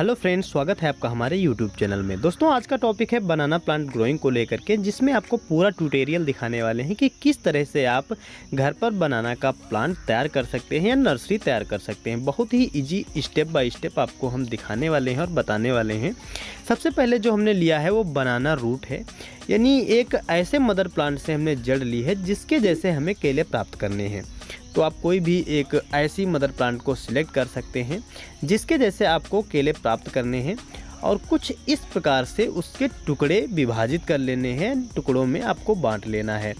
Hello friends, स्वागत है आपका हमारे यूट्यूब चैनल में। दोस्तों, आज का टॉपिक है बनाना प्लांट ग्रोइंग को लेकर के, जिसमें आपको पूरा ट्यूटोरियल दिखाने वाले हैं कि किस तरह से आप घर पर बनाना का प्लांट तैयार कर सकते हैं या नर्सरी तैयार कर सकते हैं। बहुत ही इजी स्टेप बाय स्टेप आपको हम दिखाने वाले हैं और बताने वाले हैं। सबसे पहले जो हमने लिया है वो बनाना रूट है, यानी एक ऐसे मदर प्लांट से हमने जड़ ली है जिसके जैसे हमें केले प्राप्त करने हैं। तो आप कोई भी एक ऐसी मदर प्लांट को सिलेक्ट कर सकते हैं जिसके जैसे आपको केले प्राप्त करने हैं, और कुछ इस प्रकार से उसके टुकड़े विभाजित कर लेने हैं, टुकड़ों में आपको बांट लेना है।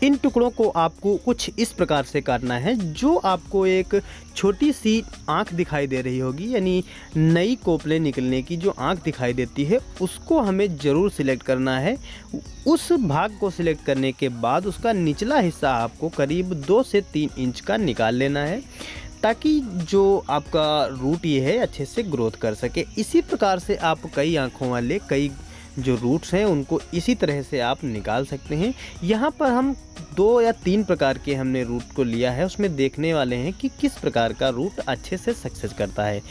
इन टुकड़ों को आपको कुछ इस प्रकार से काटना है जो आपको एक छोटी सी आँख दिखाई दे रही होगी, यानी नई कोपले निकलने की जो आँख दिखाई देती है उसको हमें ज़रूर सिलेक्ट करना है। उस भाग को सिलेक्ट करने के बाद उसका निचला हिस्सा आपको करीब 2 से 3 इंच का निकाल लेना है, ताकि जो आपका रूट ये है अच्छे से ग्रोथ कर सके। इसी प्रकार से आप कई आँखों वाले कई जो रूट्स हैं उनको इसी तरह से आप निकाल सकते हैं। यहाँ पर हम 2 या 3 प्रकार के हमने रूट को लिया है, उसमें देखने वाले हैं कि किस प्रकार का रूट अच्छे से सक्सेस करता है।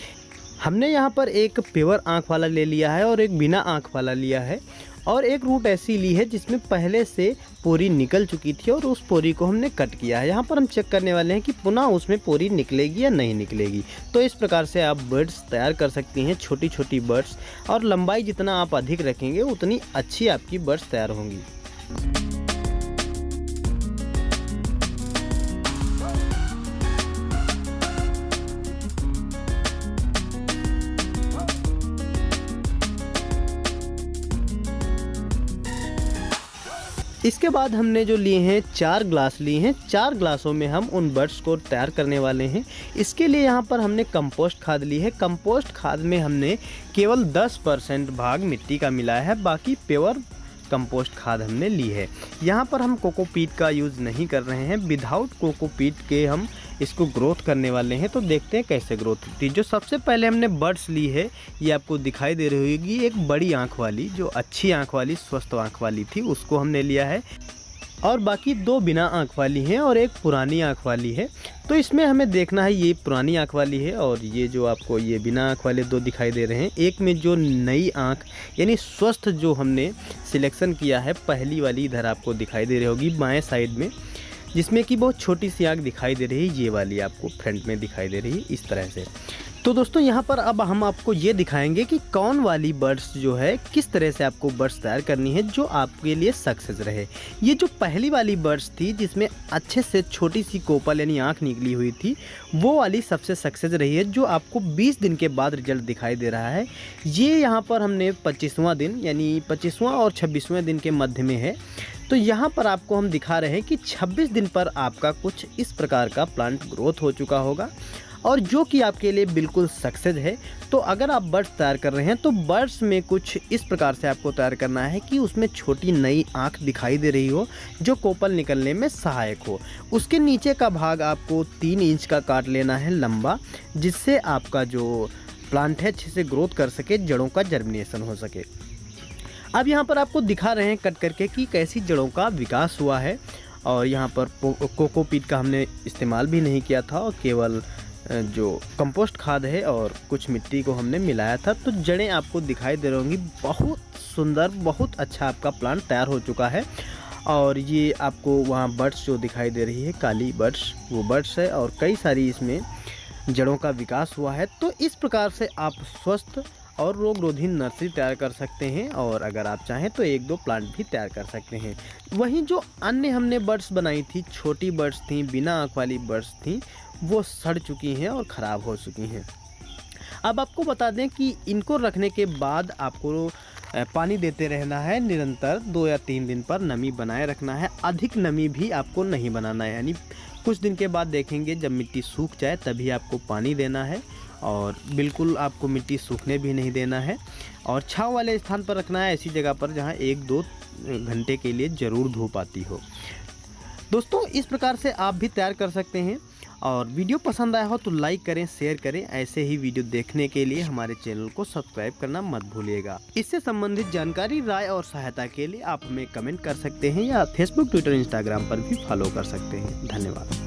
हमने यहाँ पर एक प्योर आँख वाला ले लिया है और एक बिना आँख वाला लिया है, और एक रूट ऐसी ली है जिसमें पहले से पोरी निकल चुकी थी और उस पोरी को हमने कट किया है। यहाँ पर हम चेक करने वाले हैं कि पुनः उसमें पोरी निकलेगी या नहीं निकलेगी। तो इस प्रकार से आप बर्ड्स तैयार कर सकती हैं, छोटी छोटी बर्ड्स, और लंबाई जितना आप अधिक रखेंगे उतनी अच्छी आपकी बर्ड्स तैयार होंगी। इसके बाद हमने जो लिए हैं 4 ग्लास लिए हैं। 4 ग्लासों में हम उन बर्ड्स को तैयार करने वाले हैं। इसके लिए यहाँ पर हमने कंपोस्ट खाद ली है। कंपोस्ट खाद में हमने केवल 10% भाग मिट्टी का मिलाया है, बाकी प्योर कंपोस्ट खाद हमने ली है। यहाँ पर हम कोकोपीट का यूज़ नहीं कर रहे हैं, विदाउट कोकोपीट के हम इसको ग्रोथ करने वाले हैं। तो देखते हैं कैसे ग्रोथ होती है। जो सबसे पहले हमने बर्ड्स ली है, ये आपको दिखाई दे रही होगी, एक बड़ी आँख वाली, जो अच्छी आँख वाली स्वस्थ आँख वाली थी, उसको हमने लिया है, और बाकी 2 बिना आँख वाली हैं और एक पुरानी आँख वाली है। तो इसमें हमें देखना है, ये पुरानी आँख वाली है और ये जो आपको ये बिना आँख वाले 2 दिखाई दे रहे हैं। एक में जो नई आँख यानी स्वस्थ जो हमने सिलेक्शन किया है, पहली वाली इधर आपको दिखाई दे रही होगी बाएं साइड में, जिसमें कि बहुत छोटी सी आँख दिखाई दे रही है, ये वाली आपको फ्रंट में दिखाई दे रही है इस तरह से। तो दोस्तों, यहाँ पर अब हम आपको ये दिखाएंगे कि कौन वाली बर्ड्स जो है किस तरह से आपको बर्ड्स तैयार करनी है जो आपके लिए सक्सेस रहे। ये जो पहली वाली बर्ड्स थी जिसमें अच्छे से छोटी सी कोपल यानी आँख निकली हुई थी, वो वाली सबसे सक्सेस रही है, जो आपको 20 दिन के बाद रिजल्ट दिखाई दे रहा है। ये यहाँ पर हमने 25वां दिन यानी 25वां और 26वें दिन के मध्य में है। तो यहाँ पर आपको हम दिखा रहे हैं कि 26 दिन पर आपका कुछ इस प्रकार का प्लांट ग्रोथ हो चुका होगा, और जो कि आपके लिए बिल्कुल सक्सेस है। तो अगर आप बर्ड्स तैयार कर रहे हैं तो बर्ड्स में कुछ इस प्रकार से आपको तैयार करना है कि उसमें छोटी नई आँख दिखाई दे रही हो जो कोपल निकलने में सहायक हो। उसके नीचे का भाग आपको 3 इंच का काट लेना है लंबा, जिससे आपका जो प्लांट है अच्छे से ग्रोथ कर सके, जड़ों का जर्मिनेशन हो सके। अब यहाँ पर आपको दिखा रहे हैं कट करके कि कैसी जड़ों का विकास हुआ है, और यहाँ पर कोकोपीट का हमने इस्तेमाल भी नहीं किया था, और केवल जो कंपोस्ट खाद है और कुछ मिट्टी को हमने मिलाया था। तो जड़ें आपको दिखाई दे रही होंगी, बहुत सुंदर, बहुत अच्छा आपका प्लांट तैयार हो चुका है। और ये आपको वहाँ बर्ड्स जो दिखाई दे रही है, काली बर्ड्स, वो बर्ड्स है, और कई सारी इसमें जड़ों का विकास हुआ है। तो इस प्रकार से आप स्वस्थ और रोग रोधी नर्सरी तैयार कर सकते हैं, और अगर आप चाहें तो 1-2 प्लांट भी तैयार कर सकते हैं। वहीं जो अन्य हमने बर्ड्स बनाई थी, छोटी बर्ड्स थी, बिना आँख वाली बर्ड्स थी, वो सड़ चुकी हैं और ख़राब हो चुकी हैं। अब आपको बता दें कि इनको रखने के बाद आपको पानी देते रहना है निरंतर, 2 या 3 दिन पर नमी बनाए रखना है। अधिक नमी भी आपको नहीं बनाना है, यानी कुछ दिन के बाद देखेंगे जब मिट्टी सूख जाए तभी आपको पानी देना है, और बिल्कुल आपको मिट्टी सूखने भी नहीं देना है। और छाँव वाले स्थान पर रखना है, ऐसी जगह पर जहाँ 1-2 घंटे के लिए ज़रूर धूप आती हो। दोस्तों, इस प्रकार से आप भी तैयार कर सकते हैं। और वीडियो पसंद आया हो तो लाइक करें, शेयर करें। ऐसे ही वीडियो देखने के लिए हमारे चैनल को सब्सक्राइब करना मत भूलिएगा। इससे संबंधित जानकारी, राय और सहायता के लिए आप हमें कमेंट कर सकते हैं, या फेसबुक, ट्विटर, इंस्टाग्राम पर भी फॉलो कर सकते हैं। धन्यवाद।